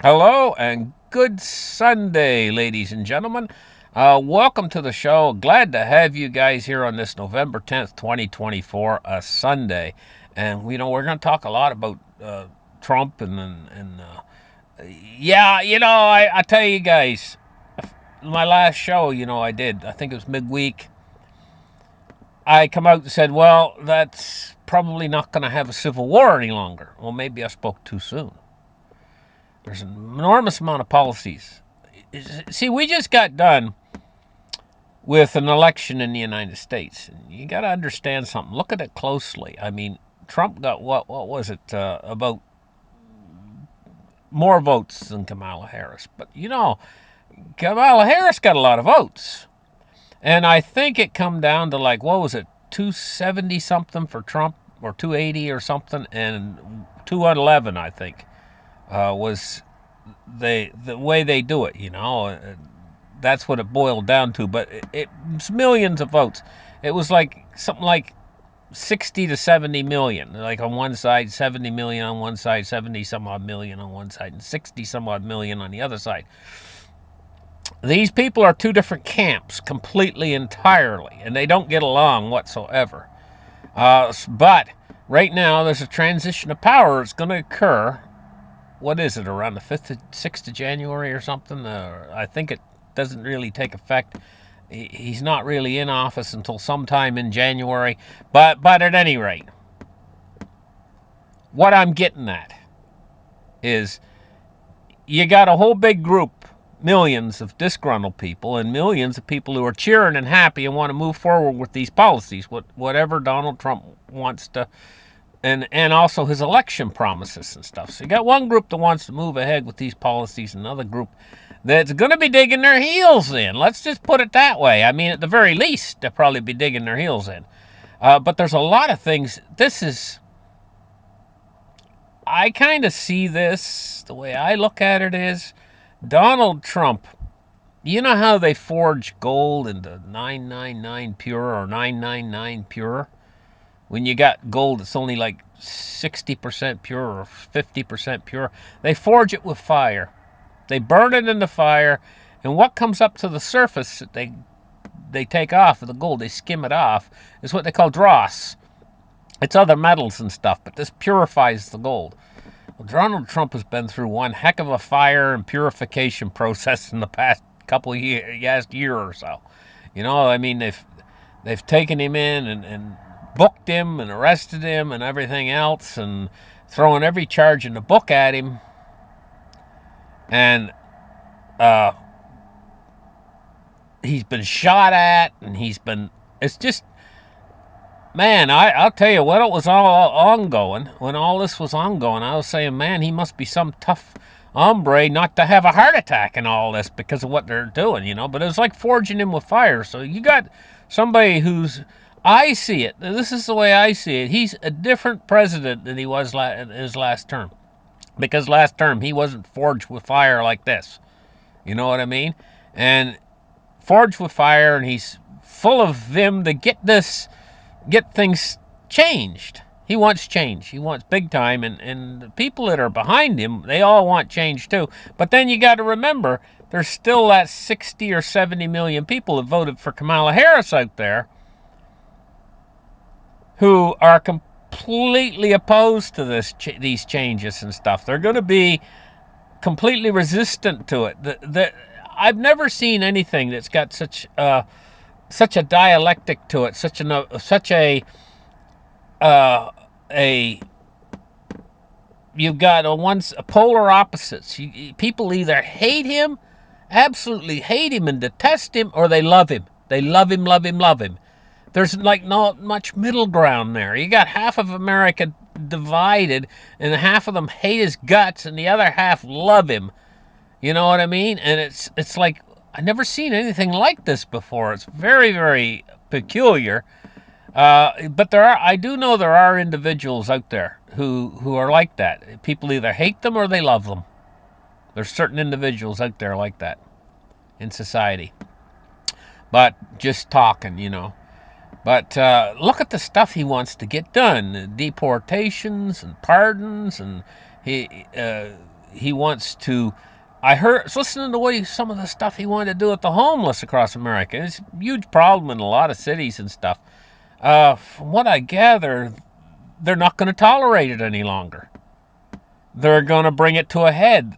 Hello and good Sunday, ladies and gentlemen. Welcome to the show. Glad to have you guys here on this November 10th, 2024, a Sunday. And, we're going to talk a lot about Trump yeah, I tell you guys, my last show, I think it was midweek. I come out and said, well, that's probably not going to have a civil war any longer. Well, maybe I spoke too soon. There's an enormous amount of policies. See, we just got done with an election in the United States. You got to understand something. Look at it closely. I mean, Trump got what was it? About more votes than Kamala Harris. But Kamala Harris got a lot of votes, and I think it come down to like what was it, 270 something for Trump or 280 or something, and 211 I think was the way they do it. That's what it boiled down to. But it's millions of votes. It was like something like 60 to 70 million. Like on one side, 70 million on one side, 70 some odd million on one side, and 60 some odd million on the other side. These people are two different camps, completely, entirely, and they don't get along whatsoever. But right now, there's a transition of power that's going to occur. What is it, around the 6th of January or something? I think it doesn't really take effect. He's not really in office until sometime in January. But at any rate, what I'm getting at is you got a whole big group, millions of disgruntled people, and millions of people who are cheering and happy and want to move forward with these policies, whatever Donald Trump wants to, and also his election promises and stuff. So you got one group that wants to move ahead with these policies, another group that's going to be digging their heels in. Let's just put it that way. I mean, at the very least, they'll probably be digging their heels in. But there's a lot of things. I kind of see this, the way I look at it is, Donald Trump, you know how they forge gold into 999 pure or 999 pure? When you got gold that's only like 60% pure or 50% pure, they forge it with fire. They burn it in the fire, and what comes up to the surface that they take off of the gold, they skim it off, is what they call dross. It's other metals and stuff, but this purifies the gold. Well, Donald Trump has been through one heck of a fire and purification process in the past couple of year or so. I mean, they've taken him in and booked him and arrested him and everything else and throwing every charge in the book at him. And he's been shot at, and it's just, man, I'll tell you, when it was all ongoing, when all this was ongoing, I was saying, man, he must be some tough hombre not to have a heart attack and all this because of what they're doing, But it was like forging him with fire. So you got somebody I see it, this is the way I see it, he's a different president than he was in his last term. Because last term, he wasn't forged with fire like this. You know what I mean? And forged with fire, and he's full of vim to get things changed. He wants change. He wants big time, and the people that are behind him, they all want change too. But then you got to remember, there's still that 60 or 70 million people that voted for Kamala Harris out there who are completely opposed to these changes and stuff. They're going to be completely resistant to it. I've never seen anything that's got such a dialectic to it, such a you've got a polar opposites. People either hate him, absolutely hate him and detest him, or they love him. They love him, love him, love him. There's like not much middle ground there. You got half of America divided, and half of them hate his guts, and the other half love him. You know what I mean? And it's like, I've never seen anything like this before. It's very, very peculiar. But I do know there are individuals out there who are like that. People either hate them or they love them. There's certain individuals out there like that in society. But just talking. But look at the stuff he wants to get done. Deportations and pardons, and he wants to. I was listening to some of the stuff he wanted to do with the homeless across America. It's a huge problem in a lot of cities and stuff. From what I gather, they're not going to tolerate it any longer. They're going to bring it to a head.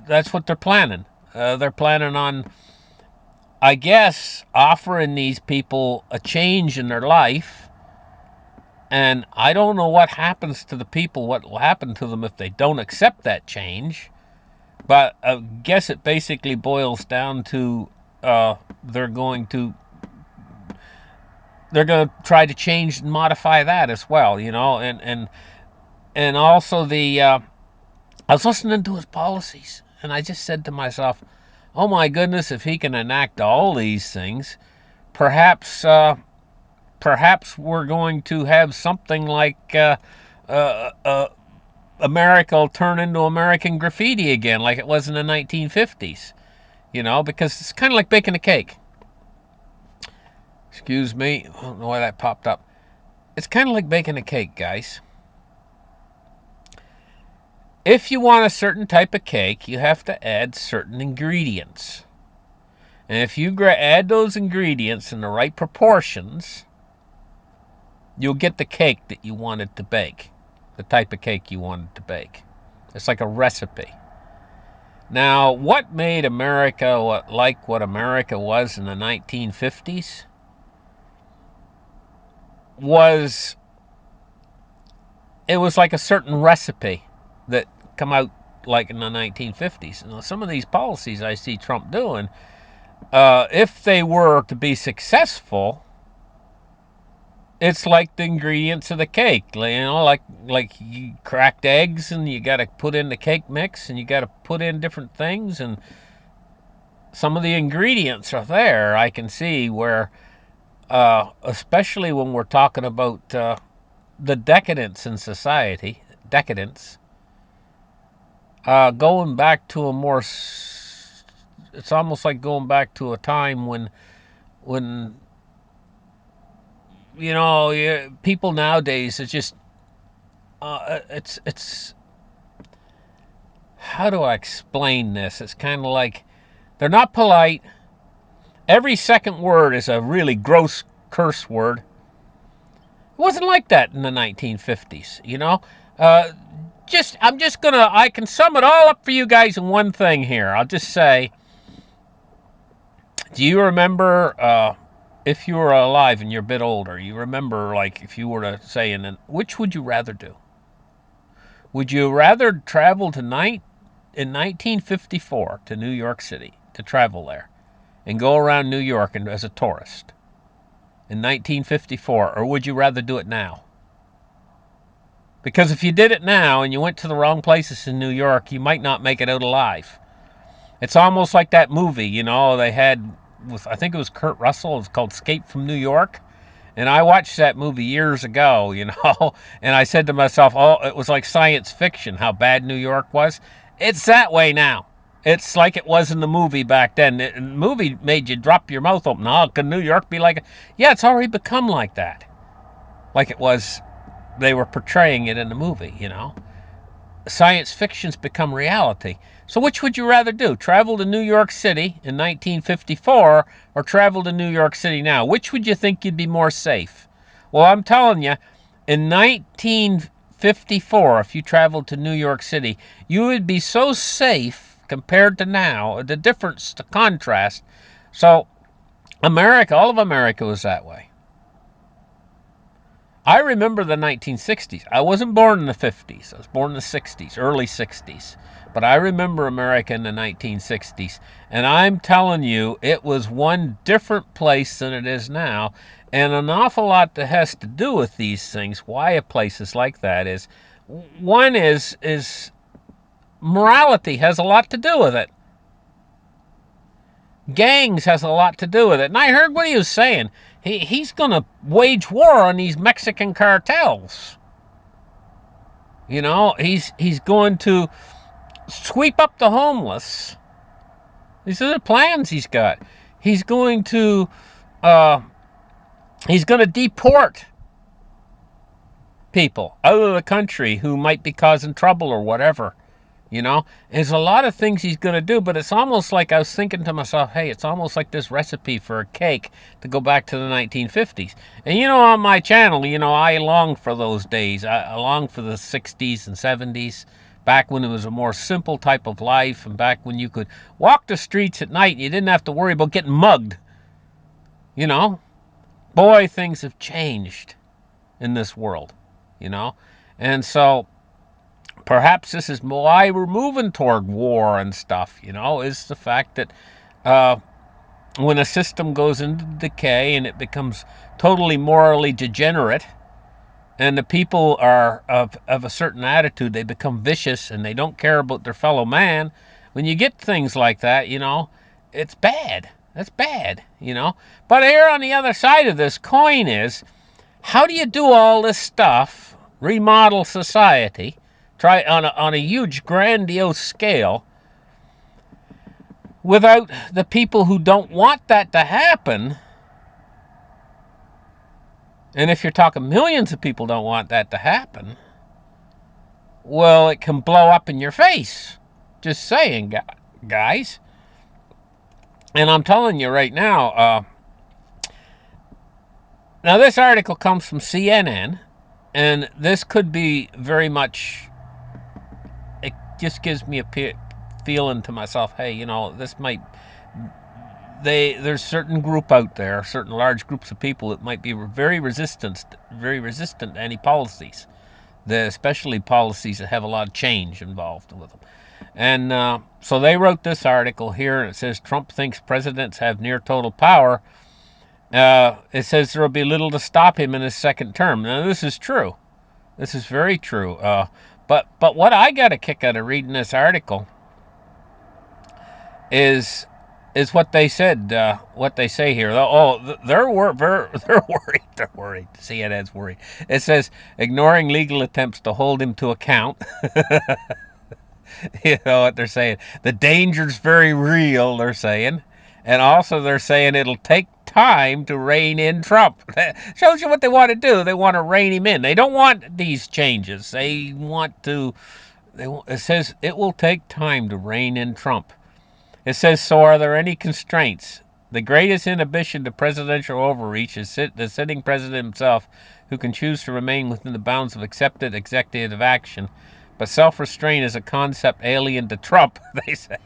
That's what they're planning. They're planning on, I guess, offering these people a change in their life. And I don't know what happens to the people, what will happen to them if they don't accept that change. But I guess it basically boils down to they're going to try to change and modify that as well, and also I was listening to his policies, and I just said to myself, "Oh my goodness, if he can enact all these things, perhaps we're going to have something like America will turn into American graffiti again, like it was in the 1950s." Because it's kind of like baking a cake. Excuse me, I don't know why that popped up. It's kind of like baking a cake, guys. If you want a certain type of cake, you have to add certain ingredients. And if you add those ingredients in the right proportions, you'll get the cake that you wanted to bake, the type of cake you wanted to bake. It's like a recipe. Now, what made America what America was in the 1950s was it was like a certain recipe that come out like in the 1950s. And some of these policies I see Trump doing, if they were to be successful, it's like the ingredients of the cake. Like you cracked eggs and you got to put in the cake mix and you got to put in different things, and some of the ingredients are there. I can see where, especially when we're talking about the decadence in society, going back to a more, it's almost like going back to a time when people nowadays, it's just it's how do I explain this? It's kind of like they're not polite. Every second word is a really gross curse word. It wasn't like that in the 1950s, I can sum it all up for you guys in one thing here. I'll just say, do you remember, if you were alive and you're a bit older, you remember, like, if you were to say, which would you rather do? Would you rather travel in 1954 to New York City, to travel there, and go around New York as a tourist in 1954, or would you rather do it now? Because if you did it now and you went to the wrong places in New York, you might not make it out alive. It's almost like that movie, they had with, I think it was Kurt Russell. It's called Escape from New York. And I watched that movie years ago, and I said to myself, oh, it was like science fiction, how bad New York was. It's that way now. It's like it was in the movie back then. The movie made you drop your mouth open. Oh, can New York be like it? Yeah, it's already become like that. Like it was, they were portraying it in the movie, Science fiction's become reality. So which would you rather do? Travel to New York City in 1954 or travel to New York City now? Which would you think you'd be more safe? Well, I'm telling you, in 1954, if you traveled to New York City, you would be so safe compared to now. The difference, the contrast. So America, all of America was that way. I remember the 1960s. I wasn't born in the 50s. I was born in the 60s, early 60s. But I remember America in the 1960s. And I'm telling you, it was one different place than it is now. And an awful lot that has to do with these things, why a place is like that is, one is morality has a lot to do with it. Gangs has a lot to do with it. And I heard what he was saying. He's going to wage war on these Mexican cartels. He's going to sweep up the homeless. These are the plans he's got. He's going to deport people out of the country who might be causing trouble or whatever. You know, there's a lot of things he's going to do, but it's almost like I was thinking to myself, hey, it's almost like this recipe for a cake to go back to the 1950s. And you know, on my channel, you know, I long for those days. I long for the 60s and 70s, back when it was a more simple type of life, and back when you could walk the streets at night and you didn't have to worry about getting mugged. You know, boy, things have changed in this world, you know, and so perhaps this is why we're moving toward war and stuff, you know, is the fact that uh, when a system goes into decay and it becomes totally morally degenerate, and the people are of a certain attitude, they become vicious and they don't care about their fellow man. When you get things like that, you know, it's bad. That's bad, you know. But here on the other side of this coin is, how do you do all this stuff, remodel society, try on a huge, grandiose scale, without the people who don't want that to happen? And if you're talking millions of people don't want that to happen, well, it can blow up in your face. Just saying, guys. And I'm telling you right now, now this article comes from CNN, and this could be very much, it just gives me a feeling to myself, hey, you know, this might, there's certain group out there, certain large groups of people that might be very resistant to any policies, especially policies that have a lot of change involved with them. And so they wrote this article here, and it says Trump thinks presidents have near total power. It says there will be little to stop him in his second term. Now, this is true. This is very true. But what I got a kick out of reading this article is what they said. What they say here. Oh, they're worried. They're worried. CNN's worried. It says ignoring legal attempts to hold him to account. You know what they're saying? The danger's very real, they're saying. And also they're saying it'll take time to rein in Trump. That shows you what they want to do. They want to rein him in. They don't want these changes. They want to... it says it will take time to rein in Trump. It says, so are there any constraints? The greatest inhibition to presidential overreach is the sitting president himself, who can choose to remain within the bounds of accepted executive action. But self-restraint is a concept alien to Trump, they say.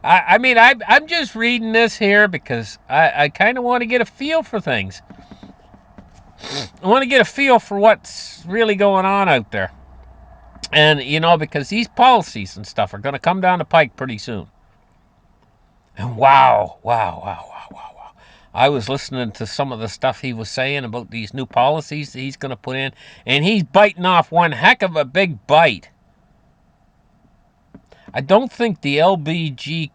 I mean, I'm just reading this here because I kind of want to get a feel for things. I want to get a feel for what's really going on out there. And, you know, because these policies and stuff are going to come down the pike pretty soon. And wow. I was listening to some of the stuff he was saying about these new policies that he's going to put in, and he's biting off one heck of a big bite. I don't think the LBG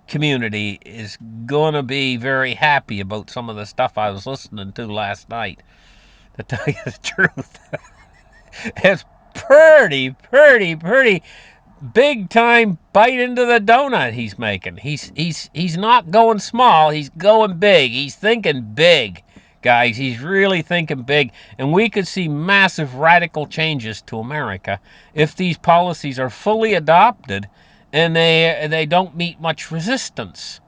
community is going to be very happy about some of the stuff I was listening to last night, to tell you the truth. It's pretty big time bite into the donut he's making. He's not going small, he's going big. He's thinking big, guys. He's really thinking big, and we could see massive radical changes to America if these policies are fully adopted and they don't meet much resistance.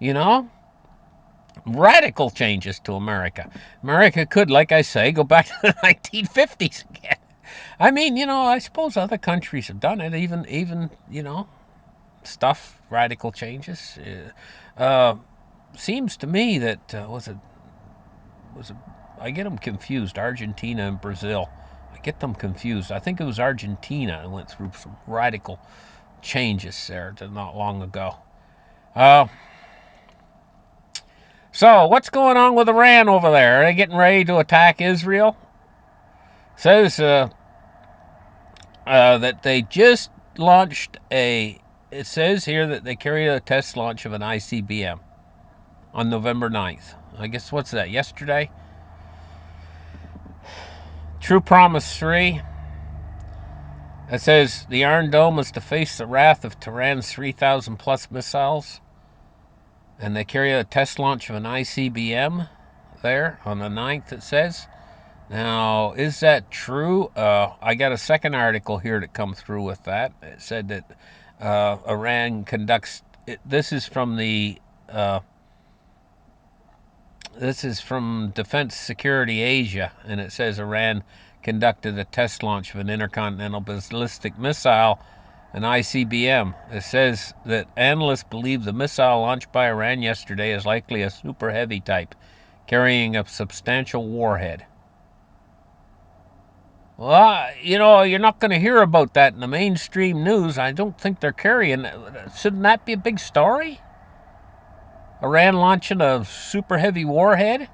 You know? Radical changes to America. America could, like I say, go back to the 1950s again. I mean, you know, I suppose other countries have done it, even you know, radical changes. Seems to me that, I get them confused, Argentina and Brazil. I get them confused. I think it was Argentina that went through some radical changes there not long ago. So, what's going on with Iran over there? Are they getting ready to attack Israel? Says that they just launched it says here that they carried a test launch of an ICBM on November 9th. I guess, what's that, yesterday? True Promise 3. It says the Iron Dome is to face the wrath of Tehran's 3,000 plus missiles. And they carry a test launch of an ICBM there on the 9th, it says. Now, is that true? I got a second article here that come through with that. It said that Iran conducts. This is from the. This is from Defense Security Asia, and it says Iran conducted a test launch of an intercontinental ballistic missile, an ICBM. It says that analysts believe the missile launched by Iran yesterday is likely a super heavy type, carrying a substantial warhead. Well, you're not going to hear about that in the mainstream news. I don't think they're carrying. Shouldn't that be a big story? Iran launching a super heavy warhead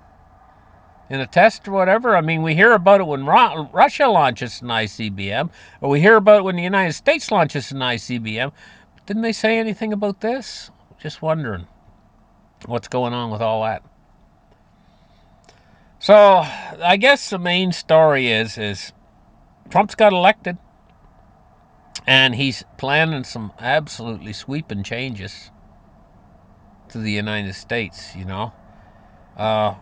in a test or whatever. I mean, we hear about it when Russia launches an ICBM, or we hear about it when the United States launches an ICBM. Didn't they say anything about this? Just wondering what's going on with all that. So I guess the main story is Trump's got elected, and he's planning some absolutely sweeping changes to the United States. Uh,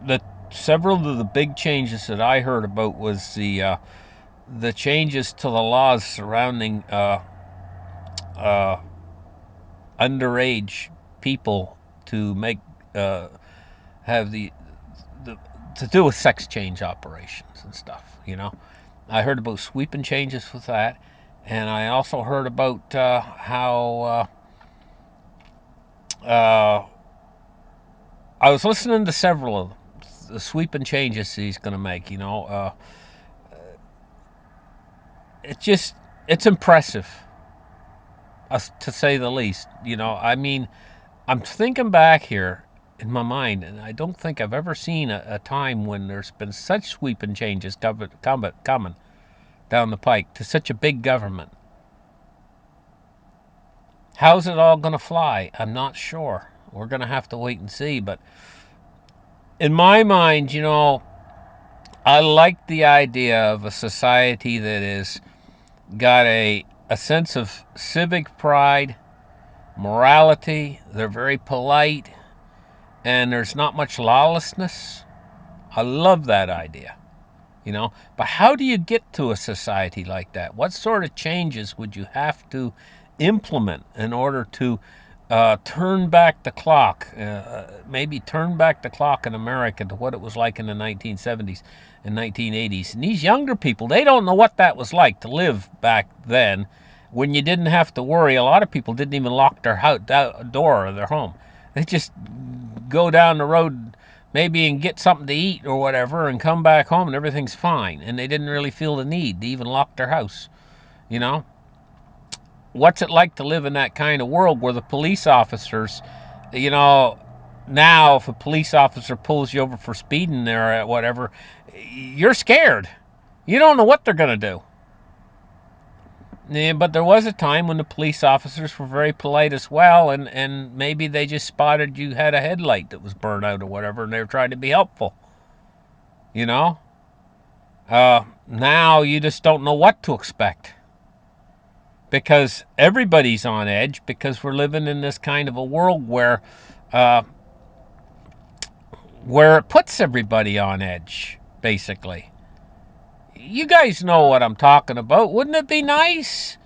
the several of the big changes that I heard about was the changes to the laws surrounding uh, underage people to make have the to do with sex change operations and stuff. I heard about sweeping changes with that, and I also heard about how I was listening to several of them, the sweeping changes he's going to make. It's impressive, to say the least. I mean, I'm thinking back here in my mind, and I don't think I've ever seen a time when there's been such sweeping changes coming down the pike to such a big government. How's it all going to fly? I'm not sure. We're going to have to wait and see. But in my mind, I like the idea of a society that is got a sense of civic pride, morality. They're very polite, and there's not much lawlessness. I love that idea. But how do you get to a society like that? What sort of changes would you have to implement in order to turn back the clock, maybe turn back the clock in America to what it was like in the 1970s and 1980s? And these younger people, they don't know what that was like to live back then, when you didn't have to worry. A lot of people didn't even lock their door of their home. They just go down the road maybe and get something to eat or whatever and come back home and everything's fine. And they didn't really feel the need to even lock their house. What's it like to live in that kind of world where the police officers, now if a police officer pulls you over for speeding there or whatever, you're scared. You don't know what they're going to do. Yeah, but there was a time when the police officers were very polite as well, and maybe they just spotted you had a headlight that was burned out or whatever, and they were trying to be helpful. Now you just don't know what to expect, because everybody's on edge, because we're living in this kind of a world where it puts everybody on edge, basically. You guys know what I'm talking about. Wouldn't it be nice?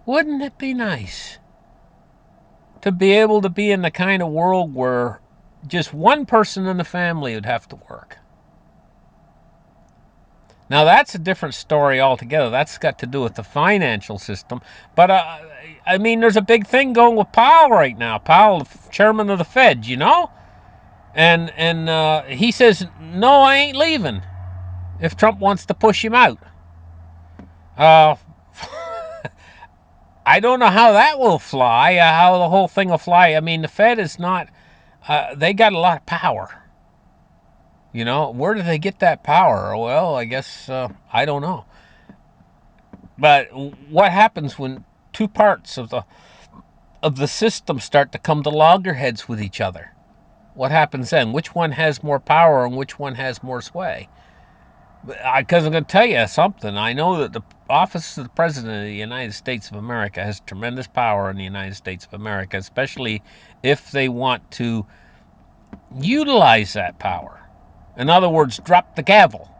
Wouldn't it be nice to be able to be in the kind of world where just one person in the family would have to work? Now, that's a different story altogether. That's got to do with the financial system. But, I mean, there's a big thing going with Powell right now. Powell, the chairman of the Fed, And he says, no, I ain't leaving if Trump wants to push him out. I don't know how that will fly, how the whole thing will fly. I mean, the Fed is not, they got a lot of power. Where do they get that power? Well, I guess, I don't know. But what happens when two parts of the system start to come to loggerheads with each other? What happens then? Which one has more power and which one has more sway? Because I'm going to tell you something. I know that the office of the President of the United States of America has tremendous power in the United States of America, especially if they want to utilize that power. In other words, drop the gavel.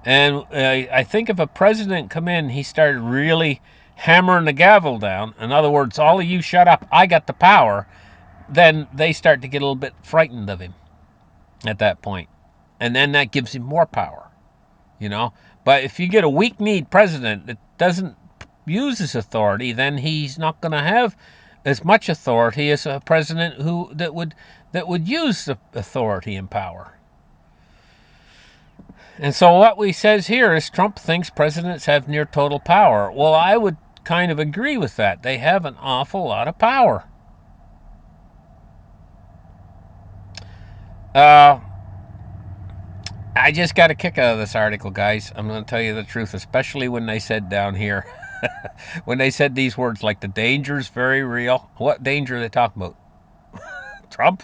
And I think if a president come in, he started really hammering the gavel down. In other words, all of you shut up, I got the power. Then they start to get a little bit frightened of him at that point. And then that gives him more power, you know. But if you get a weak-kneed president that doesn't use his authority, then he's not going to have as much authority as a president that would use the authority and power. And so what we says here is Trump thinks presidents have near total power. Well, I would kind of agree with that. They have an awful lot of power. I just got a kick out of this article, guys. I'm going to tell you the truth, especially when they said down here, when they said these words like the danger's very real. What danger are they talking about? Trump?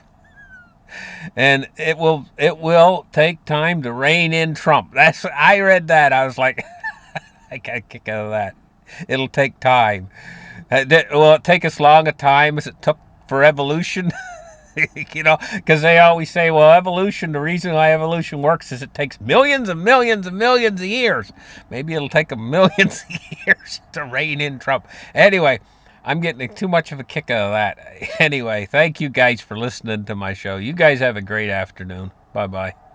And it will take time to rein in Trump. I read that. I was like, I got a kick out of that. It'll take time. Will it take as long a time as it took for evolution? You know, because they always say, well, evolution, the reason why evolution works is it takes millions and millions and millions of years. Maybe it'll take them millions of years to rein in Trump. Anyway, I'm getting too much of a kick out of that. Anyway, thank you guys for listening to my show. You guys have a great afternoon. Bye-bye.